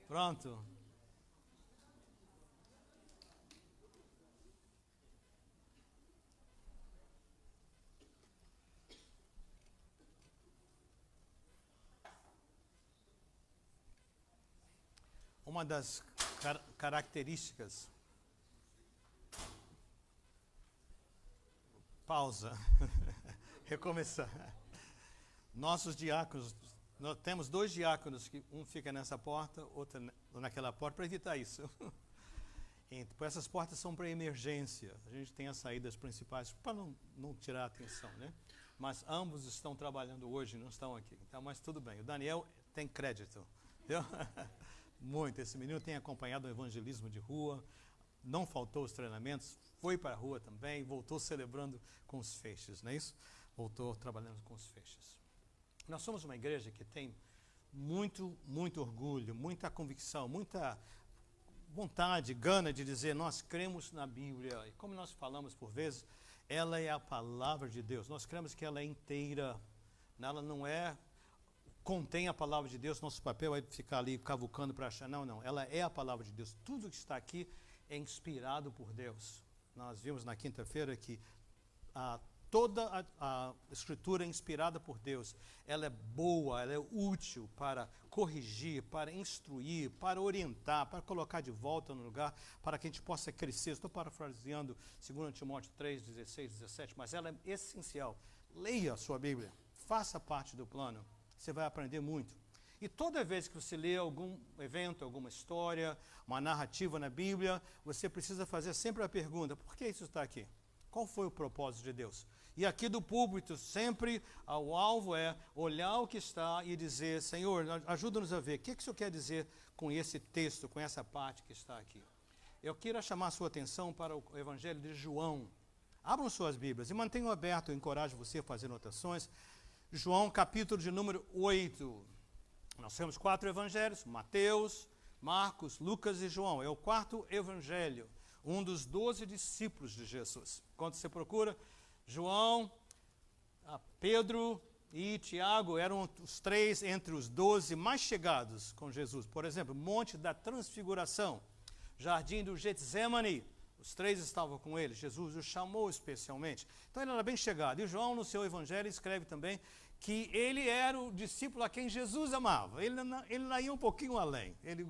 Pronto. Uma das características... Pausa. Recomeçar. Nossos diáconos, nós temos 2 diáconos, que um fica nessa porta, outro naquela porta, para evitar isso. Então, essas portas são para emergência. A gente tem as saídas principais para não tirar a atenção, né? Mas ambos estão trabalhando hoje, não estão aqui. Então, mas tudo bem. O Daniel tem crédito. Entendeu? Muito. Esse menino tem acompanhado o evangelismo de rua, não faltou os treinamentos, foi para a rua também, voltou celebrando com os feixes, não é isso? Voltou trabalhando com os feixes. Nós somos uma igreja que tem muito orgulho, muita convicção, muita vontade, gana de dizer, nós cremos na Bíblia. E como nós falamos por vezes, ela é a palavra de Deus. Nós cremos que ela é inteira. Ela não contém a palavra de Deus, nosso papel é ficar ali cavucando para achar. Não. Ela é a palavra de Deus. Tudo que está aqui é inspirado por Deus. Nós vimos na quinta-feira que toda a Escritura é inspirada por Deus. Ela é boa, ela é útil para corrigir, para instruir, para orientar, para colocar de volta no lugar, para que a gente possa crescer. Estou parafraseando 2 Timóteo 3, 16, 17, mas ela é essencial. Leia a sua Bíblia, faça parte do plano, você vai aprender muito. E toda vez que você lê algum evento, alguma história, uma narrativa na Bíblia, você precisa fazer sempre a pergunta, por que isso está aqui? Qual foi o propósito de Deus? E aqui do púlpito, sempre o alvo é olhar o que está e dizer, Senhor, ajuda-nos a ver, o que o Senhor quer dizer com esse texto, com essa parte que está aqui? Eu quero chamar a sua atenção para o Evangelho de João. Abram suas Bíblias e mantenham aberto, eu encorajo você a fazer anotações. João, capítulo de número 8. Nós temos 4 evangelhos, Mateus, Marcos, Lucas e João. É o 4º evangelho, um dos 12 discípulos de Jesus. Quando você procura, João, Pedro e Tiago eram os 3 entre os 12 mais chegados com Jesus. Por exemplo, Monte da Transfiguração, Jardim do Getsemane, os 3 estavam com ele. Jesus os chamou especialmente. Então ele era bem chegado. E João, no seu evangelho, escreve também que ele era o discípulo a quem Jesus amava. Ele ia um pouquinho além. Ele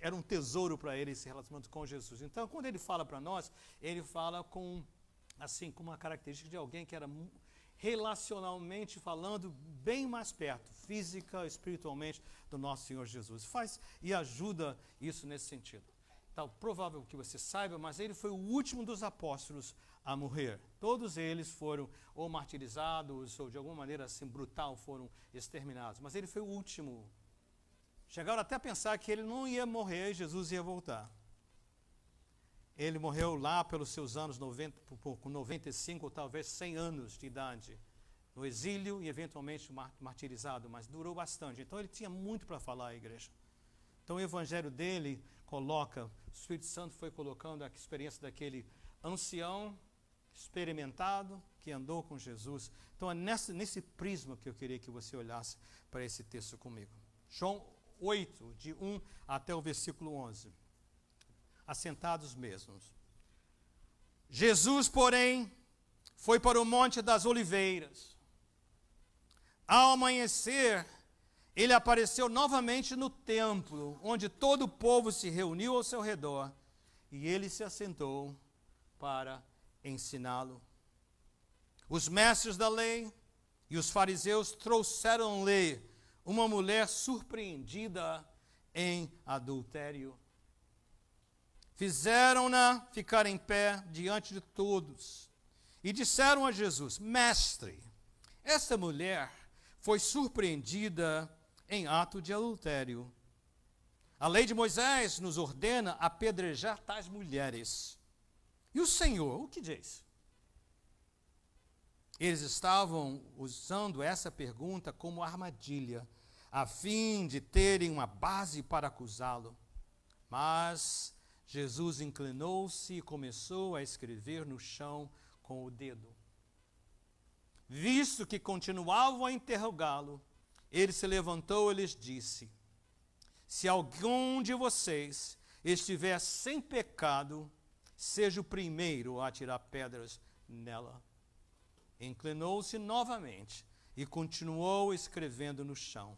era um tesouro para ele esse relacionamento com Jesus. Então, quando ele fala para nós, ele fala com uma característica de alguém que era relacionalmente falando bem mais perto, física, espiritualmente, do nosso Senhor Jesus. Faz e ajuda isso nesse sentido. Então, provável que você saiba, mas ele foi o último dos apóstolos a morrer. Todos eles foram ou martirizados, ou de alguma maneira assim brutal foram exterminados. Mas ele foi o último. Chegaram até a pensar que ele não ia morrer e Jesus ia voltar. Ele morreu lá pelos seus anos 90, com 95 ou talvez 100 anos de idade, no exílio e eventualmente martirizado, mas durou bastante. Então ele tinha muito para falar à igreja. Então o evangelho dele coloca, o Espírito Santo foi colocando a experiência daquele ancião experimentado que andou com Jesus. Então é nesse prisma que eu queria que você olhasse para esse texto comigo. João 8, de 1 até o versículo 11. Assentados mesmos. Jesus, porém, foi para o Monte das Oliveiras. Ao amanhecer, ele apareceu novamente no templo, onde todo o povo se reuniu ao seu redor, e ele se assentou para ensiná-lo. Os mestres da lei e os fariseus trouxeram-lhe uma mulher surpreendida em adultério. Fizeram-na ficar em pé diante de todos e disseram a Jesus, Mestre, essa mulher foi surpreendida em ato de adultério. A lei de Moisés nos ordena apedrejar tais mulheres. E o Senhor, o que diz? Eles estavam usando essa pergunta como armadilha, a fim de terem uma base para acusá-lo. Mas Jesus inclinou-se e começou a escrever no chão com o dedo. Visto que continuavam a interrogá-lo, ele se levantou e lhes disse, se algum de vocês estiver sem pecado, seja o primeiro a atirar pedras nela. Inclinou-se novamente e continuou escrevendo no chão.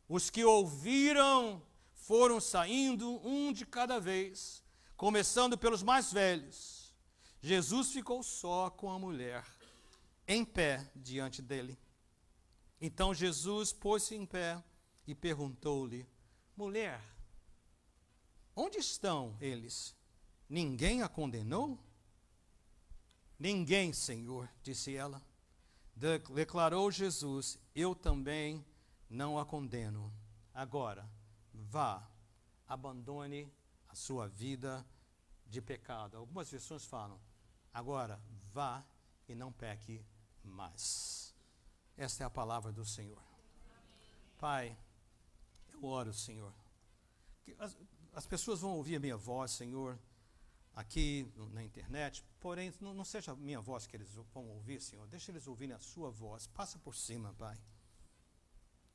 Os que ouviram foram saindo um de cada vez, começando pelos mais velhos. Jesus ficou só com a mulher, em pé diante dele. Então Jesus pôs-se em pé e perguntou-lhe: mulher, onde estão eles? Ninguém a condenou? Ninguém, Senhor, disse ela. Declarou Jesus: eu também não a condeno. Agora, vá, abandone a sua vida de pecado. Algumas versões falam: agora, vá e não peque mais. Esta é a palavra do Senhor. Pai, eu oro, Senhor. As pessoas vão ouvir a minha voz, Senhor, aqui na internet, porém, não seja a minha voz que eles vão ouvir, Senhor. Deixa eles ouvirem a sua voz. Passa por cima, Pai.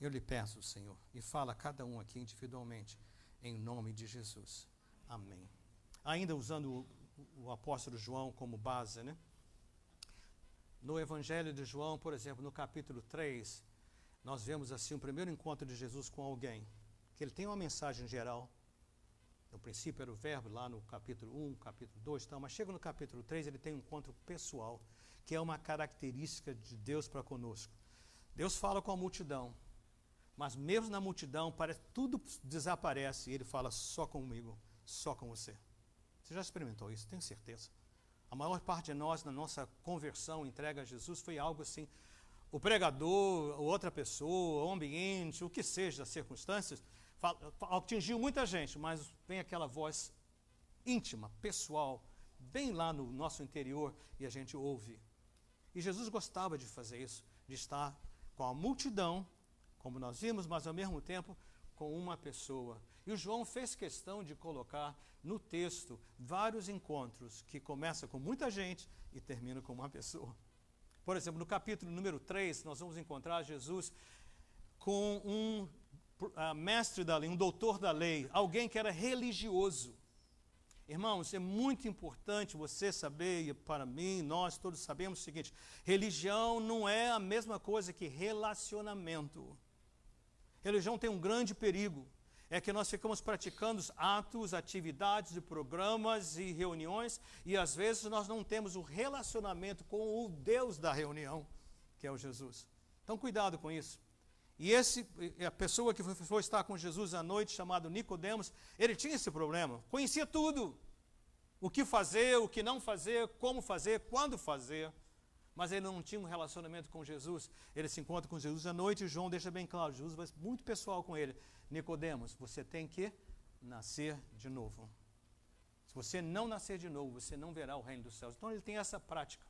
Eu lhe peço, Senhor, e fala a cada um aqui individualmente, em nome de Jesus. Amém. Ainda usando o apóstolo João como base, né? No Evangelho de João, por exemplo, no capítulo 3, nós vemos assim o primeiro encontro de Jesus com alguém, que ele tem uma mensagem geral. No princípio era o verbo, lá no capítulo 1, capítulo 2, mas chega no capítulo 3, ele tem um encontro pessoal, que é uma característica de Deus para conosco. Deus fala com a multidão, mas mesmo na multidão, parece tudo desaparece e ele fala só comigo, só com você. Você já experimentou isso? Tenho certeza. A maior parte de nós, na nossa conversão, entrega a Jesus, foi algo assim. O pregador, outra pessoa, o ambiente, o que seja, as circunstâncias, atingiu muita gente, mas vem aquela voz íntima, pessoal, bem lá no nosso interior, e a gente ouve. E Jesus gostava de fazer isso, de estar com a multidão, como nós vimos, mas ao mesmo tempo com uma pessoa. E o João fez questão de colocar no texto vários encontros que começam com muita gente e terminam com uma pessoa. Por exemplo, no capítulo número 3, nós vamos encontrar Jesus com um mestre da lei, um doutor da lei, alguém que era religioso. Irmãos, é muito importante você saber, e para mim, nós todos sabemos o seguinte: religião não é a mesma coisa que relacionamento. Religião tem um grande perigo, é que nós ficamos praticando atos, atividades, programas e reuniões, e às vezes nós não temos o relacionamento com o Deus da reunião, que é o Jesus. Então cuidado com isso. E a pessoa que foi estar com Jesus à noite, chamado Nicodemos, ele tinha esse problema, conhecia tudo. O que fazer, o que não fazer, como fazer, quando fazer. Mas ele não tinha um relacionamento com Jesus. Ele se encontra com Jesus à noite e João deixa bem claro, Jesus vai muito pessoal com ele. Nicodemos, você tem que nascer de novo. Se você não nascer de novo, você não verá o reino dos céus. Então ele tem essa prática.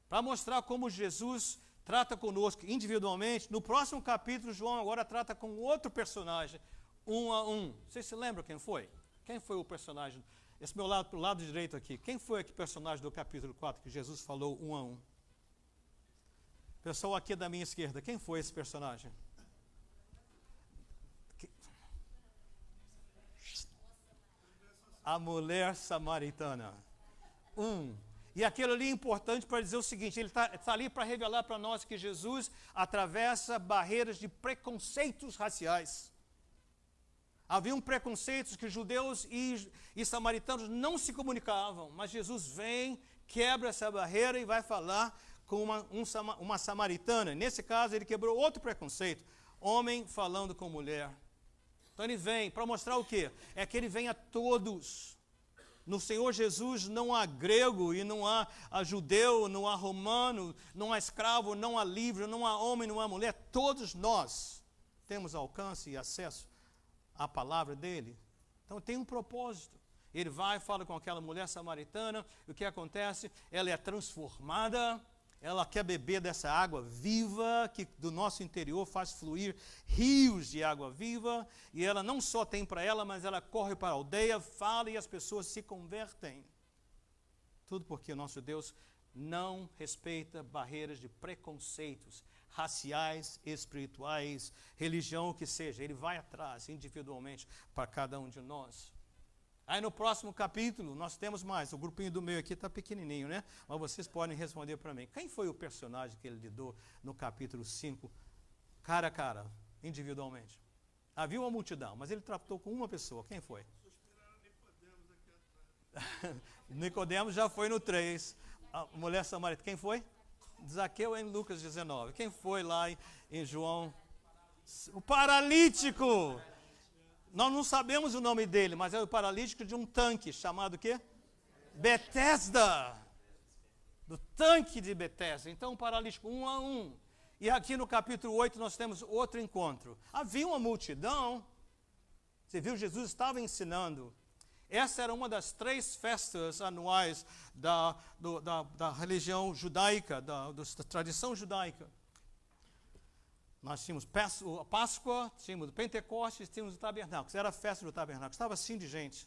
Para mostrar como Jesus trata conosco individualmente, no próximo capítulo, João agora trata com outro personagem, um a um. Vocês se lembram quem foi? Quem foi o personagem? Esse meu lado, para o lado direito aqui. Quem foi aquele personagem do capítulo 4 que Jesus falou um a um? Pessoal aqui da minha esquerda, quem foi esse personagem? A mulher samaritana. E aquilo ali é importante para dizer o seguinte, ele está ali para revelar para nós que Jesus atravessa barreiras de preconceitos raciais. Haviam preconceitos que judeus e samaritanos não se comunicavam, mas Jesus vem, quebra essa barreira e vai falar com uma samaritana. Nesse caso, ele quebrou outro preconceito, homem falando com mulher. Então ele vem para mostrar o quê? É que ele vem a todos. No Senhor Jesus não há grego e não há judeu, não há romano, não há escravo, não há livre, não há homem, não há mulher. Todos nós temos alcance e acesso à palavra dele. Então tem um propósito. Ele vai, fala com aquela mulher samaritana, e o que acontece? Ela é transformada, ela quer beber dessa água viva, que do nosso interior faz fluir rios de água viva, e ela não só tem para ela, mas ela corre para a aldeia, fala e as pessoas se convertem. Tudo porque o nosso Deus não respeita barreiras de preconceitos raciais, espirituais, religião, o que seja. Ele vai atrás, individualmente, para cada um de nós. Aí no próximo capítulo, nós temos mais. O grupinho do meio aqui está pequenininho, né? Mas vocês podem responder para mim. Quem foi o personagem que ele lidou no capítulo 5, cara a cara, individualmente? Havia uma multidão, mas ele tratou com uma pessoa. Quem foi? Nicodemos já foi no 3. A mulher samaritana, quem foi? Zaqueu em Lucas 19. Quem foi lá em João? O paralítico. Nós não sabemos o nome dele, mas é o paralítico de um tanque, chamado o quê? Betesda. Do tanque de Betesda. Então, um paralítico 1 a 1. E aqui no capítulo 8 nós temos outro encontro. Havia uma multidão. Você viu, Jesus estava ensinando. Essa era uma das 3 festas anuais da religião judaica, da tradição judaica. Nós tínhamos a Páscoa, tínhamos o Pentecostes, tínhamos o Tabernáculo. Era a festa do Tabernáculo. Estava assim de gente.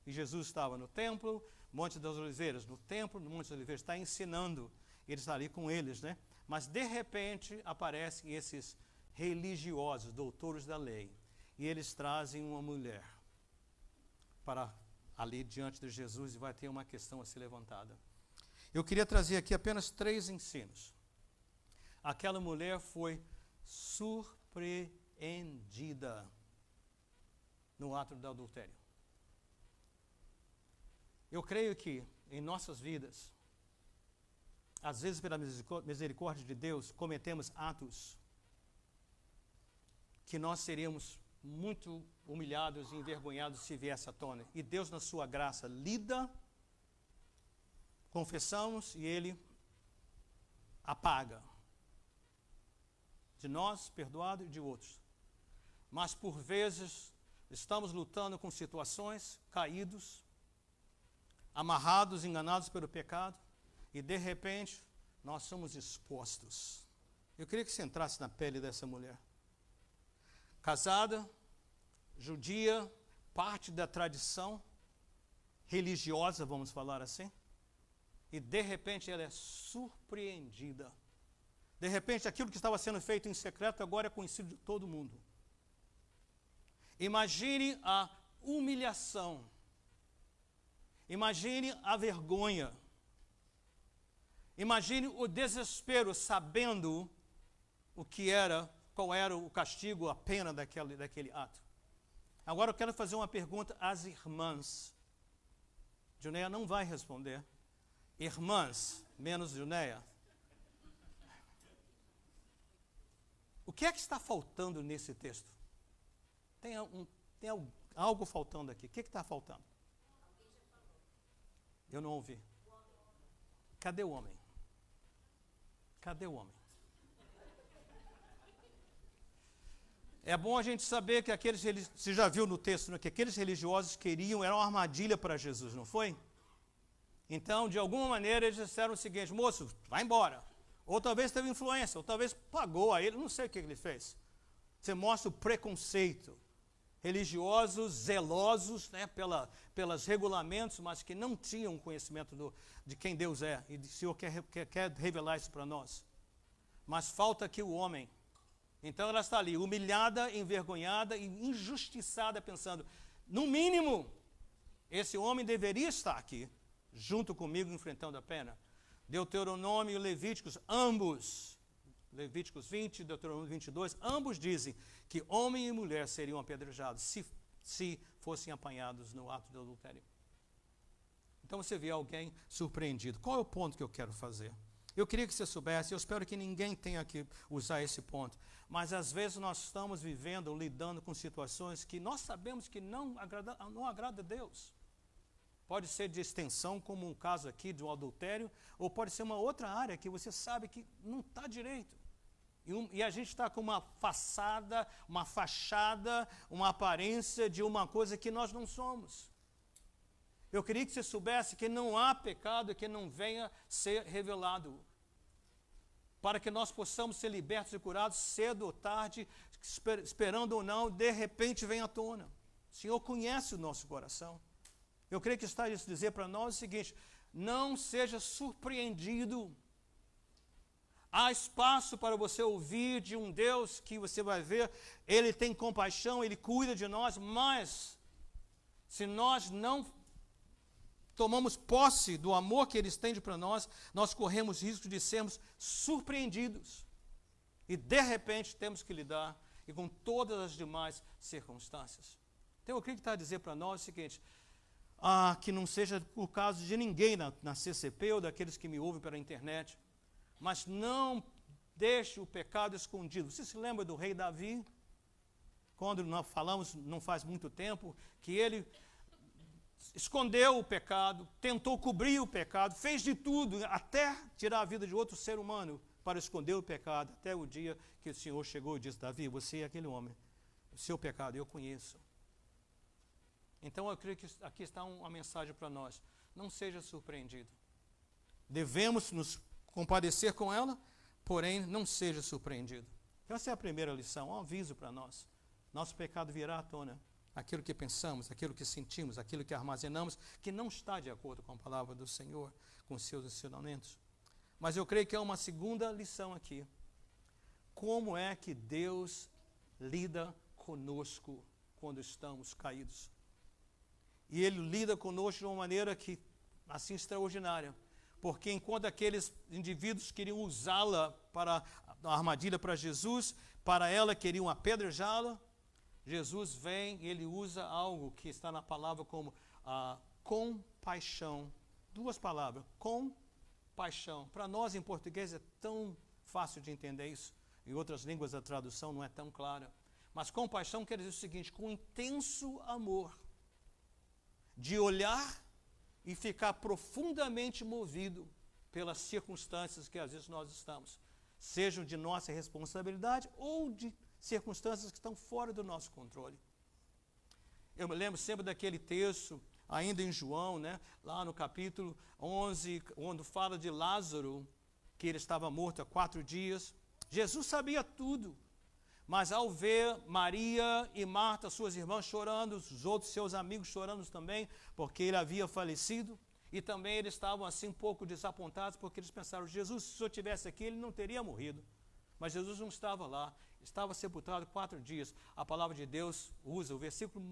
E Jesus estava no templo, Monte das Oliveiras. No templo, no Monte das Oliveiras, está ensinando. Ele está ali com eles, né? Mas, de repente, aparecem esses religiosos, doutores da lei. E eles trazem uma mulher para ali diante de Jesus e vai ter uma questão a ser levantada. Eu queria trazer aqui apenas 3 ensinos. Aquela mulher foi surpreendida no ato do adultério. Eu creio que em nossas vidas, às vezes pela misericórdia de Deus, cometemos atos que nós seríamos muito humilhados e envergonhados se viesse à tona. E Deus, na sua graça, lida, confessamos e Ele apaga. De nós, perdoado, e de outros. Mas, por vezes, estamos lutando com situações, caídos, amarrados, enganados pelo pecado, e, de repente, nós somos expostos. Eu queria que você entrasse na pele dessa mulher. Casada, judia, parte da tradição religiosa, vamos falar assim, e, de repente, ela é surpreendida. De repente, aquilo que estava sendo feito em secreto agora é conhecido de todo mundo. Imagine a humilhação. Imagine a vergonha. Imagine o desespero, sabendo qual era o castigo, a pena daquele ato. Agora eu quero fazer uma pergunta às irmãs. Junéia não vai responder. Irmãs, menos Junéia. O que é que está faltando nesse texto? Tem algo faltando aqui. O que está faltando? Eu não ouvi. Cadê o homem? Cadê o homem? É bom a gente saber que você já viu no texto, né, que aqueles religiosos era uma armadilha para Jesus, não foi? Então, de alguma maneira, eles disseram o seguinte: moço, vai embora. Ou talvez teve influência, ou talvez pagou a ele, não sei o que ele fez. Você mostra o preconceito. Religiosos, zelosos, né, pelos regulamentos, mas que não tinham conhecimento de quem Deus é. E o Senhor quer revelar isso para nós. Mas falta aqui o homem. Então ela está ali, humilhada, envergonhada e injustiçada, pensando, no mínimo, esse homem deveria estar aqui, junto comigo, enfrentando a pena. Deuteronômio e Levíticos, ambos, Levíticos 20 e Deuteronômio 22, ambos dizem que homem e mulher seriam apedrejados se fossem apanhados no ato de adultério. Então você vê alguém surpreendido. Qual é o ponto que eu quero fazer? Eu queria que você soubesse, eu espero que ninguém tenha que usar esse ponto, mas às vezes nós estamos vivendo, lidando com situações que nós sabemos que não agrada a Deus. Pode ser de extensão, como um caso aqui de um adultério, ou pode ser uma outra área que você sabe que não está direito. E a gente está com uma fachada, uma aparência de uma coisa que nós não somos. Eu queria que você soubesse que não há pecado que não venha ser revelado. Para que nós possamos ser libertos e curados cedo ou tarde, esperando ou não, de repente vem à tona. O Senhor conhece o nosso coração. Eu creio que está a dizer para nós o seguinte: não seja surpreendido. Há espaço para você ouvir de um Deus que você vai ver, Ele tem compaixão, Ele cuida de nós, mas se nós não tomamos posse do amor que Ele estende para nós, nós corremos risco de sermos surpreendidos. E de repente temos que lidar e com todas as demais circunstâncias. Então eu queria que está a dizer para nós o seguinte, que não seja o caso de ninguém na CCP ou daqueles que me ouvem pela internet, mas não deixe o pecado escondido. Você se lembra do rei Davi? Quando nós falamos, não faz muito tempo, que ele escondeu o pecado, tentou cobrir o pecado, fez de tudo, até tirar a vida de outro ser humano, para esconder o pecado, até o dia que o Senhor chegou e disse, Davi, você é aquele homem, o seu pecado eu conheço. Então eu creio que aqui está uma mensagem para nós, não seja surpreendido. Devemos nos compadecer com ela, porém não seja surpreendido. Essa é a primeira lição, um aviso para nós. Nosso pecado virá à tona. Aquilo que pensamos, aquilo que sentimos, aquilo que armazenamos, que não está de acordo com a palavra do Senhor, com os seus ensinamentos. Mas eu creio que há uma segunda lição aqui. Como é que Deus lida conosco quando estamos caídos? E Ele lida conosco de uma maneira que, assim, extraordinária. Porque enquanto aqueles indivíduos queriam usá-la para a armadilha para Jesus, para ela queriam apedrejá-la, Jesus vem e Ele usa algo que está na palavra como compaixão. Duas palavras, compaixão. Para nós em português é tão fácil de entender isso. Em outras línguas a tradução não é tão clara. Mas compaixão quer dizer o seguinte, com intenso amor, de olhar e ficar profundamente movido pelas circunstâncias que às vezes nós estamos, sejam de nossa responsabilidade ou de circunstâncias que estão fora do nosso controle. Eu me lembro sempre daquele texto, ainda em João, lá no capítulo 11, onde fala de Lázaro, que ele estava morto há 4 dias. Jesus sabia tudo, mas ao ver Maria e Marta, suas irmãs, chorando, os outros seus amigos chorando também, porque ele havia falecido, e também eles estavam assim um pouco desapontados, porque eles pensaram, Jesus, se o Senhor estivesse aqui, ele não teria morrido. Mas Jesus não estava lá, estava sepultado 4 dias. A palavra de Deus usa o versículo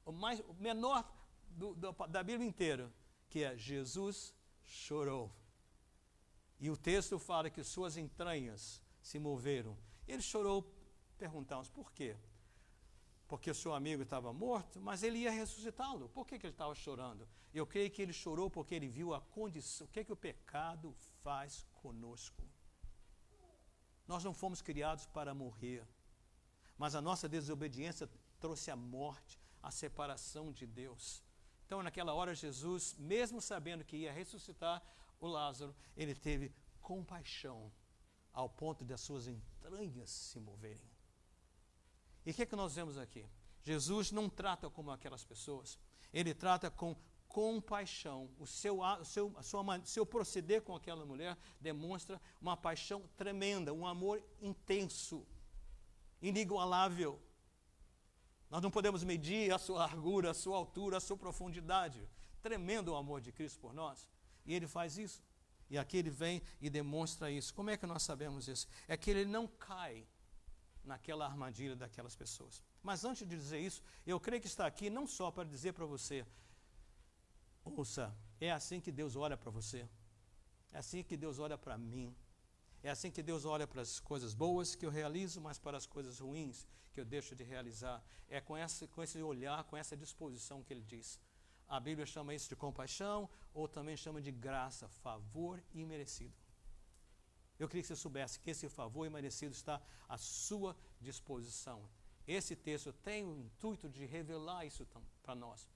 o menor da Bíblia inteira, que é Jesus chorou. E o texto fala que suas entranhas se moveram. Ele chorou, perguntamos, por quê? Porque o seu amigo estava morto, mas ele ia ressuscitá-lo. Por que ele estava chorando? Eu creio que ele chorou porque ele viu a condição, o que o pecado faz conosco. Nós não fomos criados para morrer, mas a nossa desobediência trouxe a morte, a separação de Deus. Então, naquela hora, Jesus, mesmo sabendo que ia ressuscitar o Lázaro, ele teve compaixão, ao ponto de as suas entranhas se moverem. E o que é que nós vemos aqui? Jesus não trata como aquelas pessoas, ele trata com compaixão. O seu proceder com aquela mulher demonstra uma paixão tremenda, um amor intenso, inigualável. Nós não podemos medir a sua largura, a sua altura, a sua profundidade. Tremendo o amor de Cristo por nós. E ele faz isso. E aqui ele vem e demonstra isso. Como é que nós sabemos isso? É que ele não cai naquela armadilha daquelas pessoas. Mas antes de dizer isso, eu creio que está aqui não só para dizer para você, ouça, é assim que Deus olha para você. É assim que Deus olha para mim. É assim que Deus olha para as coisas boas que eu realizo, mas para as coisas ruins que eu deixo de realizar. É com esse olhar, com essa disposição que ele diz. A Bíblia chama isso de compaixão, ou também chama de graça, favor imerecido. Eu queria que você soubesse que esse favor imerecido está à sua disposição. Esse texto tem o intuito de revelar isso para nós.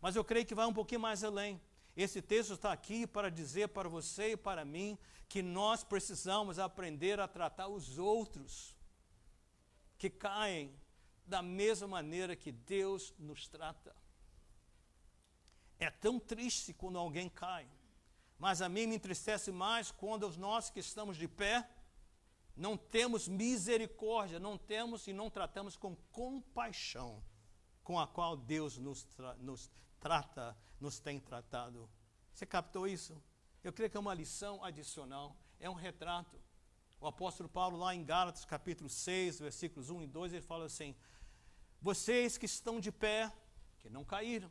Mas eu creio que vai um pouquinho mais além. Esse texto está aqui para dizer para você e para mim que nós precisamos aprender a tratar os outros que caem da mesma maneira que Deus nos trata. É tão triste quando alguém cai, mas a mim me entristece mais quando nós que estamos de pé não temos misericórdia, não temos e não tratamos com compaixão com a qual Deus nos tem tratado. Você captou isso? Eu creio que é uma lição adicional, é um retrato. O apóstolo Paulo, lá em Gálatas, capítulo 6, versículos 1 e 2, ele fala assim: vocês que estão de pé, que não caíram,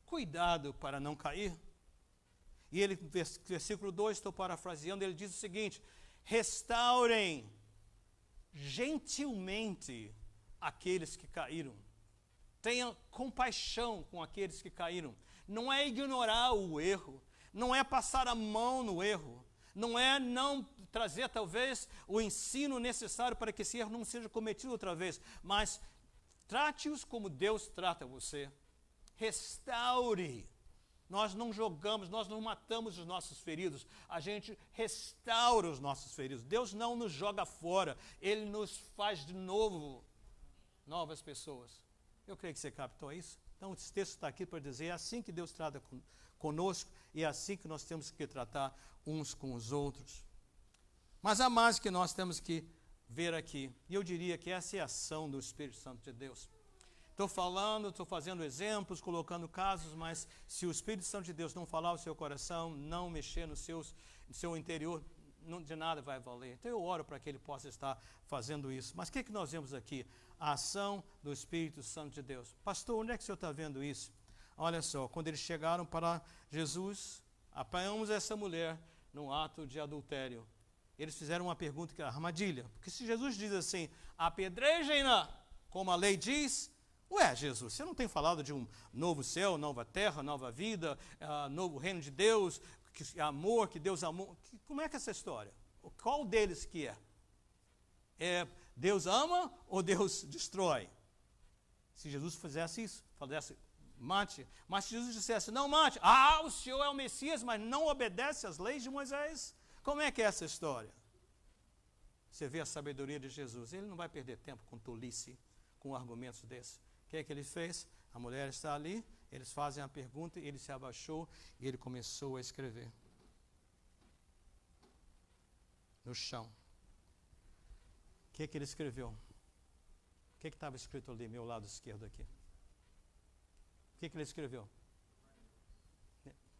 cuidado para não cair. E ele, versículo 2, estou parafraseando, ele diz o seguinte: restaurem gentilmente aqueles que caíram. Tenha compaixão com aqueles que caíram. Não é ignorar o erro, não é passar a mão no erro, não é não trazer talvez o ensino necessário para que esse erro não seja cometido outra vez, mas trate-os como Deus trata você. Restaure. Nós não jogamos, nós não matamos os nossos feridos, a gente restaura os nossos feridos. Deus não nos joga fora, Ele nos faz de novo novas pessoas. Eu creio que você captou isso. Então, esse texto está aqui para dizer, é assim que Deus trata conosco e é assim que nós temos que tratar uns com os outros. Mas há mais que nós temos que ver aqui. E eu diria que essa é a ação do Espírito Santo de Deus. Estou falando, estou fazendo exemplos, colocando casos, mas se o Espírito Santo de Deus não falar ao seu coração, não mexer no seu interior, de nada vai valer. Então eu oro para que ele possa estar fazendo isso. Mas o que nós vemos aqui? A ação do Espírito Santo de Deus. Pastor, onde é que o senhor está vendo isso? Olha só, quando eles chegaram para Jesus, apanhamos essa mulher num ato de adultério. Eles fizeram uma pergunta que é armadilha. Porque se Jesus diz assim, apedrejem-na, como a lei diz, ué, Jesus, você não tem falado de um novo céu, nova terra, nova vida, novo reino de Deus, que amor, que Deus amou. Como é que é essa história? Qual deles que é? É Deus ama ou Deus destrói? Se Jesus fizesse isso, falasse, mate, mas se Jesus dissesse, não mate, o Senhor é o Messias, mas não obedece às leis de Moisés, como é que é essa história? Você vê a sabedoria de Jesus, ele não vai perder tempo com tolice, com argumentos desses. O que é que ele fez? A mulher está ali, eles fazem a pergunta, ele se abaixou e ele começou a escrever. No chão. O que é que ele escreveu? O que estava escrito ali, meu lado esquerdo aqui? O que ele escreveu?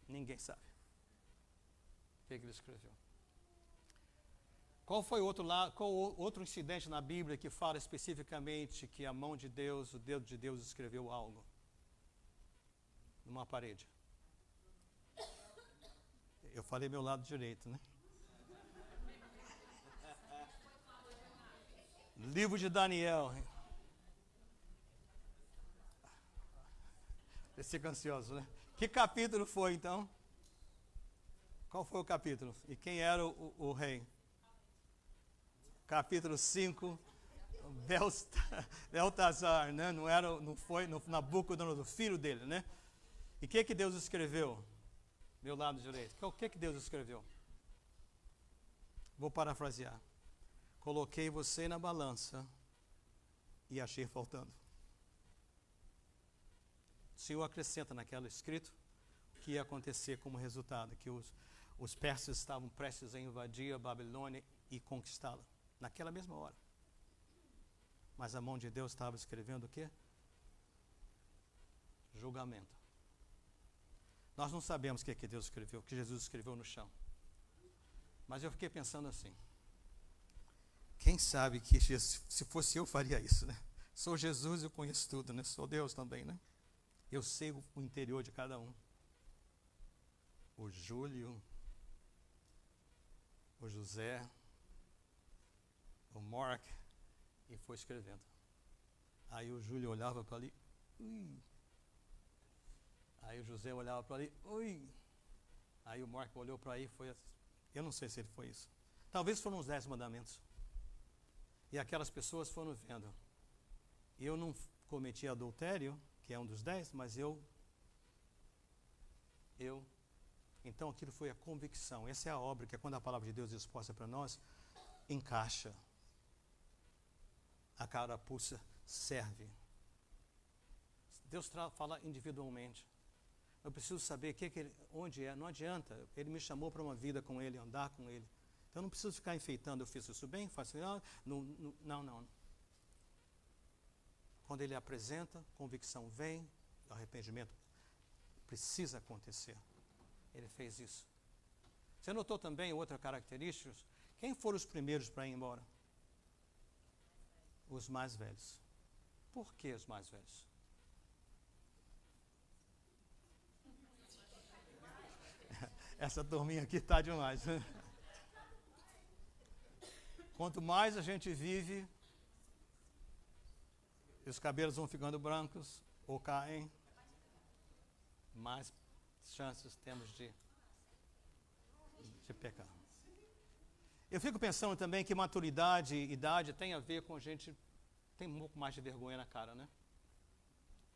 Ninguém sabe. O que ele escreveu? Qual foi qual outro incidente na Bíblia que fala especificamente que a mão de Deus, o dedo de Deus escreveu algo? Numa parede. Eu falei meu lado direito, né? Livro de Daniel. Você fica ansioso, né? Que capítulo foi, então? Qual foi o capítulo? E quem era o rei? Capítulo 5, Beltazar, né? Não foi no Nabucodonosor, filho dele, né? E o que Deus escreveu? Meu lado direito. O que Deus escreveu? Vou parafrasear. Coloquei você na balança e achei faltando. O Senhor acrescenta naquela escrito o que ia acontecer como resultado, que os persas estavam prestes a invadir a Babilônia e conquistá-la, naquela mesma hora. Mas a mão de Deus estava escrevendo o quê? Julgamento. Nós não sabemos o que Deus escreveu, o que Jesus escreveu no chão. Mas eu fiquei pensando assim, quem sabe que se fosse eu faria isso, né? Sou Jesus, eu conheço tudo, né? Sou Deus também, né? Eu sei o interior de cada um. O Júlio, o José, o Mark, e foi escrevendo. Aí o Júlio olhava para ali, ui. Aí o José olhava para ali, ui. Aí o Mark olhou para aí e foi assim. Eu não sei se ele foi isso. Talvez foram os 10 mandamentos. E aquelas pessoas foram vendo. Eu não cometi adultério, que é um dos 10, mas eu. Então aquilo foi a convicção. Essa é a obra que, quando a palavra de Deus é exposta para nós, encaixa. A carapuça serve. Deus fala individualmente. Eu preciso saber onde é. Não adianta. Ele me chamou para uma vida com Ele, andar com Ele. Então eu não preciso ficar enfeitando. Eu fiz isso bem, faço isso. Não. Quando Ele apresenta, convicção vem, arrependimento precisa acontecer. Ele fez isso. Você notou também outra característica? Quem foram os primeiros para ir embora? Os mais velhos. Por que os mais velhos? Essa turminha aqui está demais. Quanto mais a gente vive, os cabelos vão ficando brancos ou caem, mais chances temos de pecar. Eu fico pensando também que maturidade e idade tem a ver com a gente tem um pouco mais de vergonha na cara, né?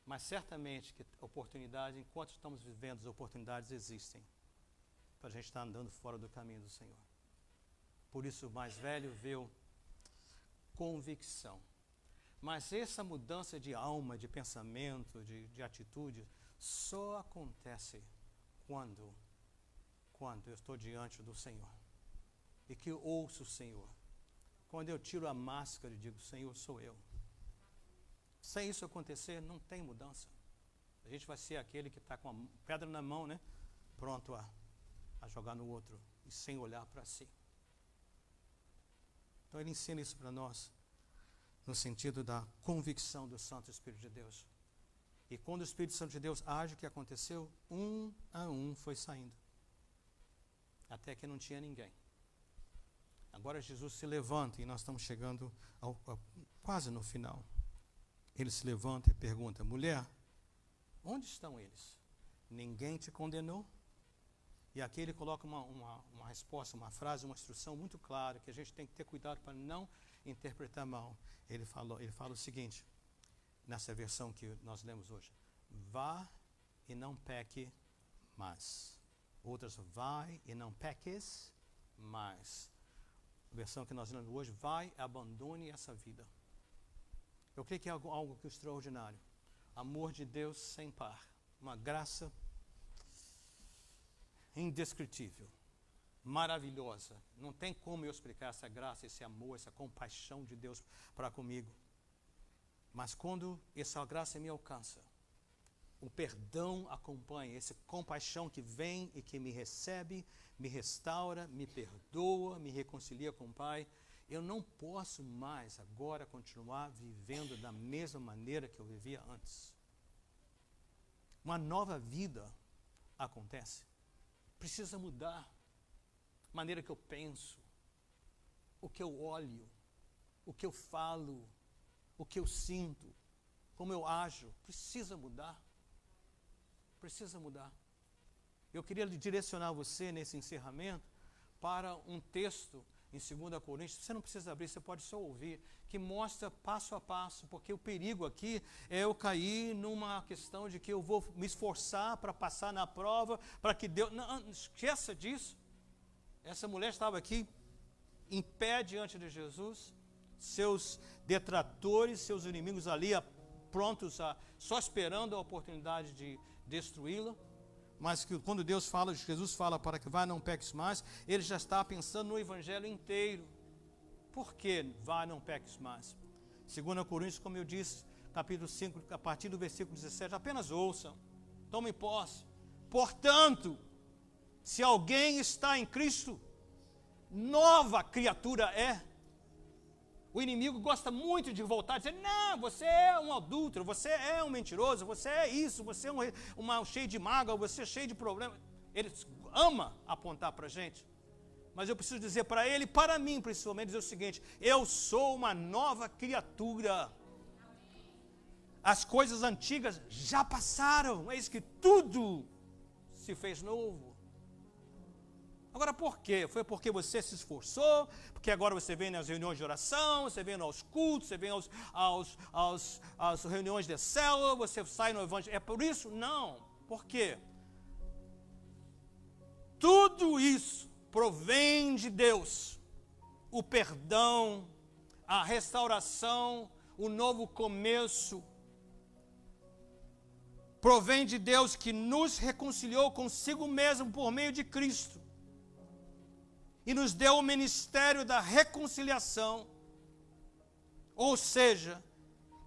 Mas certamente que oportunidade, enquanto estamos vivendo, as oportunidades existem para a gente estar andando fora do caminho do Senhor. Por isso o mais velho vê convicção. Mas essa mudança de alma, de pensamento, de atitude, só acontece quando eu estou diante do Senhor. E que eu ouço o Senhor. Quando eu tiro a máscara e digo, Senhor, sou eu. Sem isso acontecer, não tem mudança. A gente vai ser aquele que está com a pedra na mão, né? Pronto a jogar no outro. E sem olhar para si. Então ele ensina isso para nós. No sentido da convicção do Santo Espírito de Deus. E quando o Espírito Santo de Deus age, o que aconteceu? Um a um foi saindo. Até que não tinha ninguém. Agora Jesus se levanta e nós estamos chegando quase no final. Ele se levanta e pergunta, mulher, onde estão eles? Ninguém te condenou? E aqui ele coloca uma resposta, uma frase, uma instrução muito clara, que a gente tem que ter cuidado para não interpretar mal. Ele fala o seguinte, nessa versão que nós lemos hoje, vá e não peque mais. Outras, vai e não peques mais. A versão que nós lemos hoje, vai e abandone essa vida. Eu creio que é algo extraordinário. Amor de Deus sem par. Uma graça indescritível. Maravilhosa. Não tem como eu explicar essa graça, esse amor, essa compaixão de Deus para comigo. Mas quando essa graça me alcança, o perdão acompanha, essa compaixão que vem e que me recebe, me restaura, me perdoa, me reconcilia com o Pai. Eu não posso mais agora continuar vivendo da mesma maneira que eu vivia antes. Uma nova vida acontece. Precisa mudar a maneira que eu penso, o que eu olho, o que eu falo, o que eu sinto, como eu ajo. Precisa mudar. Precisa mudar. Eu queria direcionar você nesse encerramento para um texto em 2 Coríntios, você não precisa abrir, você pode só ouvir, que mostra passo a passo, porque o perigo aqui é eu cair numa questão de que eu vou me esforçar para passar na prova, para que Deus... Não, esqueça disso. Essa mulher estava aqui, em pé diante de Jesus, seus detratores, seus inimigos ali, prontos, só esperando a oportunidade de destruí-la. Mas que quando Jesus fala para que vá, não peques mais, ele já está pensando no evangelho inteiro. Por que vá, não peques mais? 2 Coríntios, como eu disse, capítulo 5, a partir do versículo 17, apenas ouçam, tomem posse. Portanto, se alguém está em Cristo, nova criatura é. O inimigo gosta muito de voltar e dizer, não, você é um adúltero, você é um mentiroso, você é isso, você é um cheio de mágoa, você é cheio de problemas. Ele ama apontar para a gente. Mas eu preciso dizer para ele, para mim principalmente, dizer o seguinte, eu sou uma nova criatura. As coisas antigas já passaram, eis que tudo se fez novo. Agora por quê? Foi porque você se esforçou, porque agora você vem nas reuniões de oração, você vem aos cultos, você vem às reuniões de célula, você sai no evangelho. É por isso? Não. Por quê? Tudo isso provém de Deus. O perdão, a restauração, o novo começo. Provém de Deus que nos reconciliou consigo mesmo por meio de Cristo. E nos deu o ministério da reconciliação, ou seja,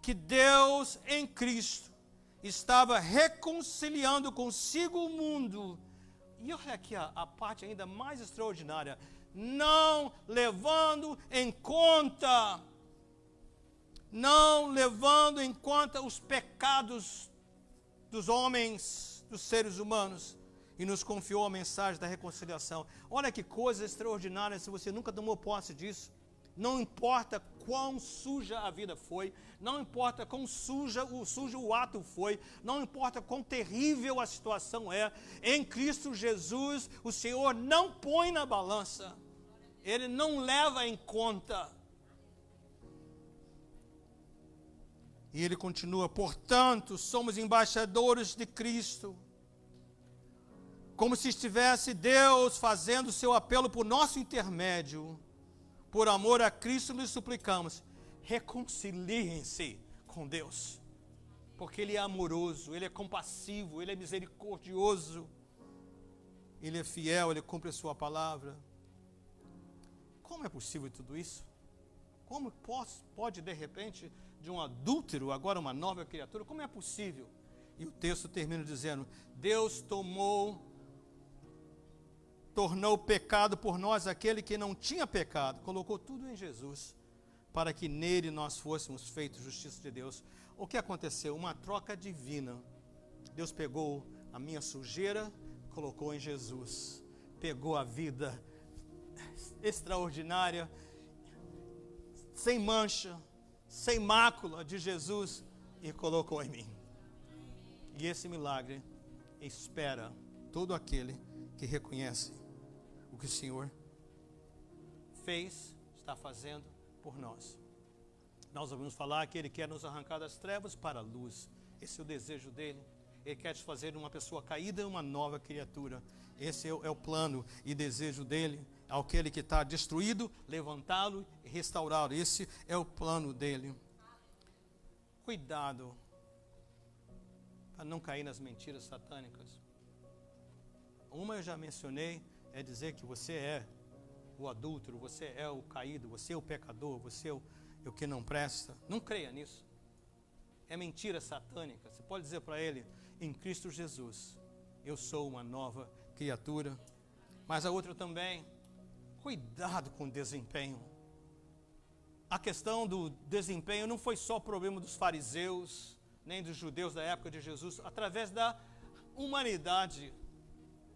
que Deus em Cristo estava reconciliando consigo o mundo. E olha aqui a parte ainda mais extraordinária, não levando em conta os pecados dos homens, dos seres humanos, e nos confiou a mensagem da reconciliação. Olha que coisa extraordinária, se você nunca tomou posse disso. Não importa quão suja a vida foi, não importa quão sujo o ato foi, não importa quão terrível a situação é, em Cristo Jesus, o Senhor não põe na balança, Ele não leva em conta. E Ele continua, portanto, somos embaixadores de Cristo, como se estivesse Deus fazendo seu apelo por nosso intermédio. Por amor a Cristo lhes suplicamos, reconciliem-se com Deus, porque Ele é amoroso, Ele é compassivo, Ele é misericordioso, Ele é fiel, Ele cumpre a sua palavra. Como é possível tudo isso? Como pode de repente, de um adúltero, agora uma nova criatura, como é possível? E o texto termina dizendo, Deus tornou pecado por nós aquele que não tinha pecado, colocou tudo em Jesus, para que nele nós fôssemos feitos justiça de Deus. O que aconteceu? Uma troca divina. Deus pegou a minha sujeira, colocou em Jesus, pegou a vida extraordinária, sem mancha, sem mácula de Jesus e colocou em mim. E esse milagre espera todo aquele que reconhece o que o Senhor fez, está fazendo por nós. Nós ouvimos falar que Ele quer nos arrancar das trevas para a luz. Esse é o desejo dEle. Ele quer te fazer uma pessoa caída, uma nova criatura. Esse é o plano e desejo dEle. Aquele que está destruído, levantá-lo e restaurá-lo. Esse é o plano dEle. Cuidado para não cair nas mentiras satânicas. Uma eu já mencionei, é dizer que você é o adúltero, você é o caído, você é o pecador, você é o que não presta. Não creia nisso. É mentira satânica. Você pode dizer para ele, em Cristo Jesus, eu sou uma nova criatura. Mas a outra também, cuidado com o desempenho. A questão do desempenho não foi só problema dos fariseus, nem dos judeus da época de Jesus, através da humanidade.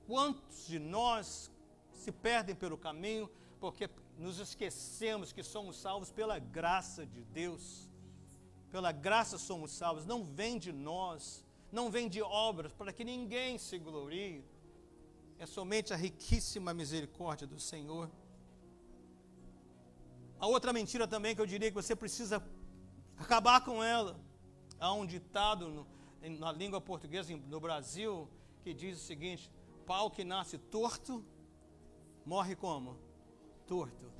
Quantos de nós se perdem pelo caminho porque nos esquecemos que somos salvos pela graça de Deus. Pela graça somos salvos, não vem de nós, não vem de obras, para que ninguém se glorie. É somente a riquíssima misericórdia do Senhor. A outra mentira também que eu diria que você precisa acabar com ela. Há um ditado na língua portuguesa no Brasil que diz o seguinte: pau que nasce torto, morre como? Torto.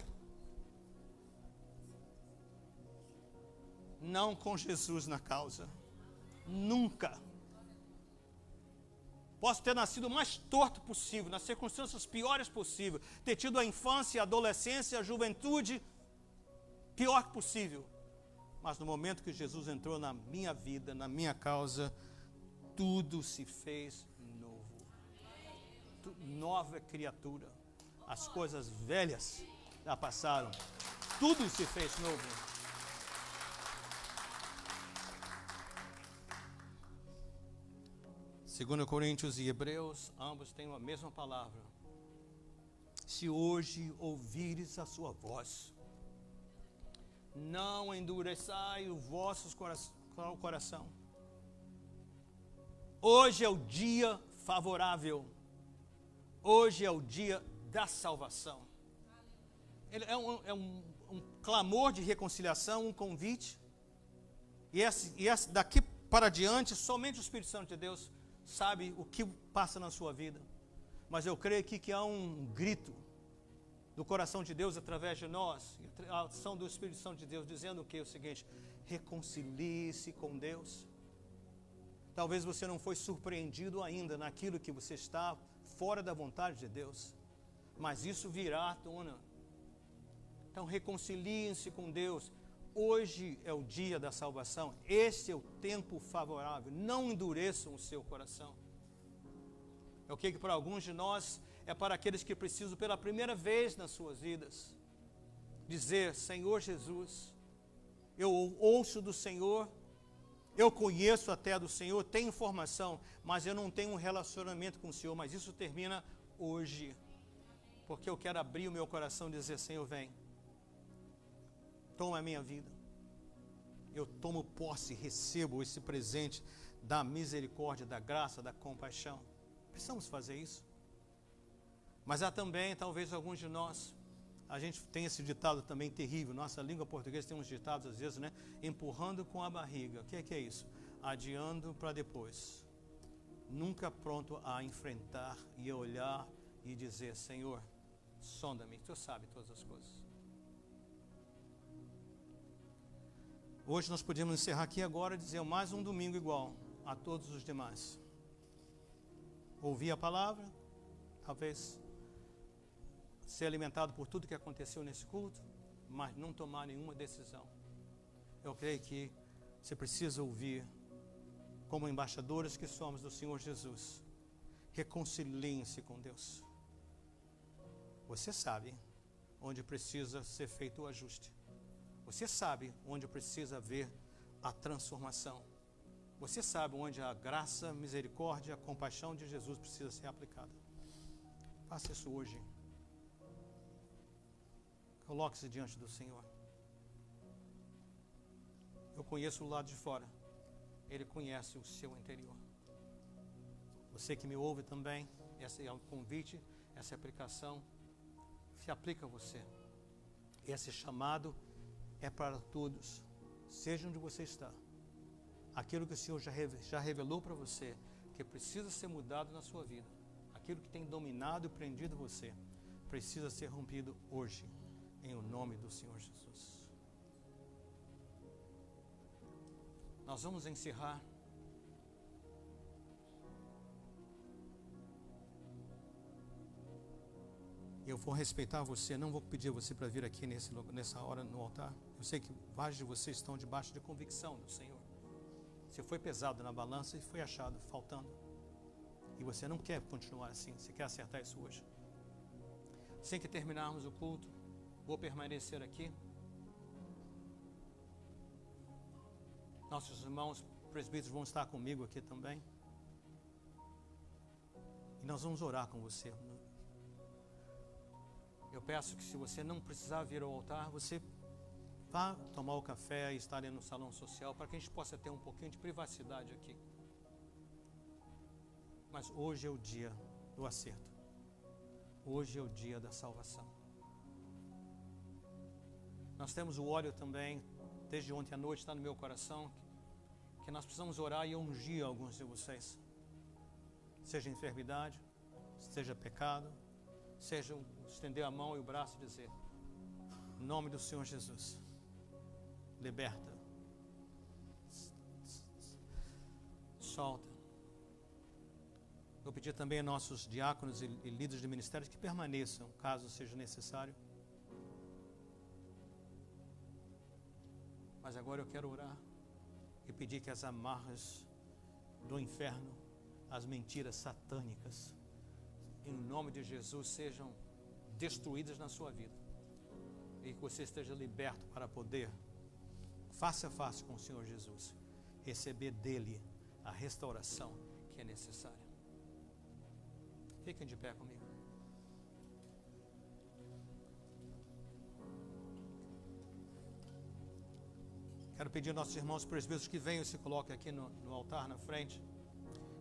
Não com Jesus na causa. Nunca. Posso ter nascido o mais torto possível, nas circunstâncias piores possível, ter tido a infância, a adolescência, a juventude pior que possível. Mas no momento que Jesus entrou na minha vida, na minha causa, tudo se fez novo. Nova criatura. As coisas velhas já passaram. Tudo se fez novo. Segundo Coríntios e Hebreus, ambos têm a mesma palavra. Se hoje ouvires a sua voz, não endureçai o vosso coração. Hoje é o dia favorável. Hoje é o dia da salvação. É um clamor de reconciliação, um convite. E daqui para diante, somente o Espírito Santo de Deus sabe o que passa na sua vida. Mas eu creio aqui que há um grito do coração de Deus através de nós, a ação do Espírito Santo de Deus, dizendo o que? O seguinte: reconcilie-se com Deus. Talvez você não foi surpreendido ainda naquilo que você está fora da vontade de Deus, mas isso virá à tona. Então reconciliem-se com Deus. Hoje é o dia da salvação. Este é o tempo favorável. Não endureçam o seu coração. É o que para alguns de nós é para aqueles que precisam pela primeira vez nas suas vidas dizer: Senhor Jesus, eu ouço do Senhor, eu conheço até do Senhor, tenho informação, mas eu não tenho um relacionamento com o Senhor, mas isso termina hoje, porque eu quero abrir o meu coração e dizer: Senhor, vem, toma a minha vida, eu tomo posse, recebo esse presente da misericórdia, da graça, da compaixão. Precisamos fazer isso. Mas há também, talvez alguns de nós, a gente tem esse ditado também terrível, nossa língua portuguesa tem uns ditados às vezes, né? Empurrando com a barriga. O que é isso? Adiando para depois. Nunca pronto a enfrentar e a olhar e dizer: Senhor, sonda-me, Tu sabe todas as coisas. Hoje nós podemos encerrar aqui agora e dizer mais um domingo igual a todos os demais. Ouvir a palavra, talvez ser alimentado por tudo que aconteceu nesse culto, mas não tomar nenhuma decisão. Eu creio que você precisa ouvir, como embaixadores que somos do Senhor Jesus, reconciliem-se com Deus. Você sabe onde precisa ser feito o ajuste. Você sabe onde precisa haver a transformação. Você sabe onde a graça, a misericórdia, a compaixão de Jesus precisa ser aplicada. Faça isso hoje. Coloque-se diante do Senhor. Eu conheço o lado de fora. Ele conhece o seu interior. Você que me ouve também, esse é o convite, essa aplicação se aplica a você. Esse chamado é para todos, seja onde você está. Aquilo que o Senhor já revelou para você, que precisa ser mudado na sua vida, aquilo que tem dominado e prendido você, precisa ser rompido hoje, em o nome do Senhor Jesus. Nós vamos encerrar. Eu vou respeitar você, não vou pedir você para vir aqui nessa hora no altar. Eu sei que vários de vocês estão debaixo de convicção do Senhor. Você foi pesado na balança e foi achado faltando. E você não quer continuar assim, você quer acertar isso hoje. Sem que terminarmos o culto, vou permanecer aqui. Nossos irmãos presbíteros vão estar comigo aqui também. E nós vamos orar com você. Eu peço que, se você não precisar vir ao altar, você vá tomar o café e estar ali no salão social, para que a gente possa ter um pouquinho de privacidade aqui. Mas hoje é o dia do acerto. Hoje é o dia da salvação. Nós temos o óleo também, desde ontem à noite está no meu coração, que nós precisamos orar e ungir alguns de vocês. Seja enfermidade, seja pecado, seja estender a mão e o braço e dizer: em nome do Senhor Jesus, liberta, solta. Eu pedi também a nossos diáconos e líderes de ministérios que permaneçam, caso seja necessário. Mas agora eu quero orar e pedir que as amarras do inferno, as mentiras satânicas, em nome de Jesus, sejam destruídas na sua vida. E que você esteja liberto para poder, face a face com o Senhor Jesus, receber dele a restauração que é necessária. Fiquem de pé comigo. Quero pedir aos nossos irmãos presbíteros que venham e se coloquem aqui no altar na frente.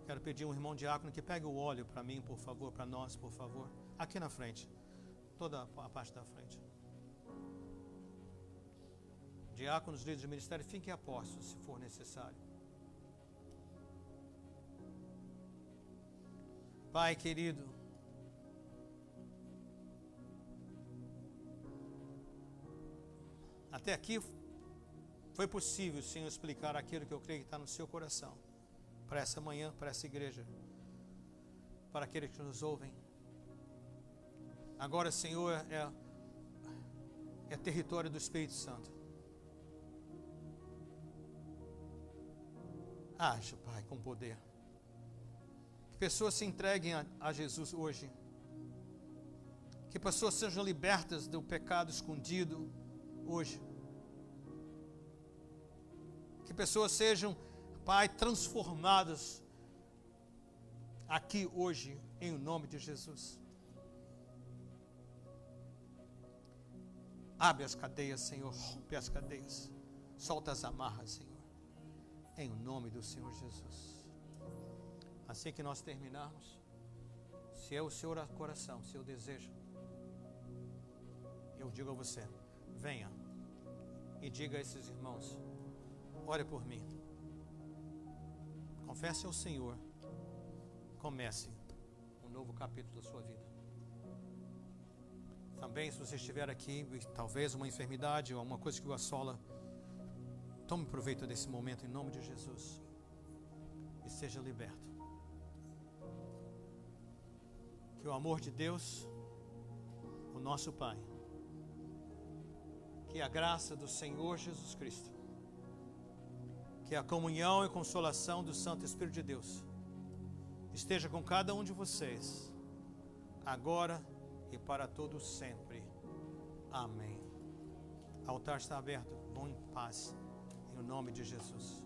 Quero pedir um irmão diácono que pegue o óleo para mim, por favor, para nós, por favor. Aqui na frente. Toda a parte da frente. Diáconos, líderes de ministério, fiquem a postos, se for necessário. Pai querido, até aqui foi possível, Senhor, explicar aquilo que eu creio que está no seu coração, para essa manhã, para essa igreja, para aqueles que nos ouvem. Agora, Senhor, é território do Espírito Santo. Age, Pai, com poder. Que pessoas se entreguem a Jesus hoje. Que pessoas sejam libertas do pecado escondido hoje. Que pessoas sejam, Pai, transformadas aqui hoje, em nome de Jesus. Abre as cadeias, Senhor, rompe as cadeias, solta as amarras, Senhor, em nome do Senhor Jesus. Assim que nós terminarmos, se é o seu coração, seu desejo, eu digo a você, venha e diga a esses irmãos, ore por mim. Confesse ao Senhor, comece um novo capítulo da sua vida. Também, se você estiver aqui, talvez uma enfermidade ou alguma coisa que o assola, tome proveito desse momento em nome de Jesus e seja liberto. Que o amor de Deus, o nosso Pai, que a graça do Senhor Jesus Cristo, que a comunhão e consolação do Santo Espírito de Deus esteja com cada um de vocês, agora e para todos sempre. Amém. O altar está aberto. Vão em paz, em nome de Jesus.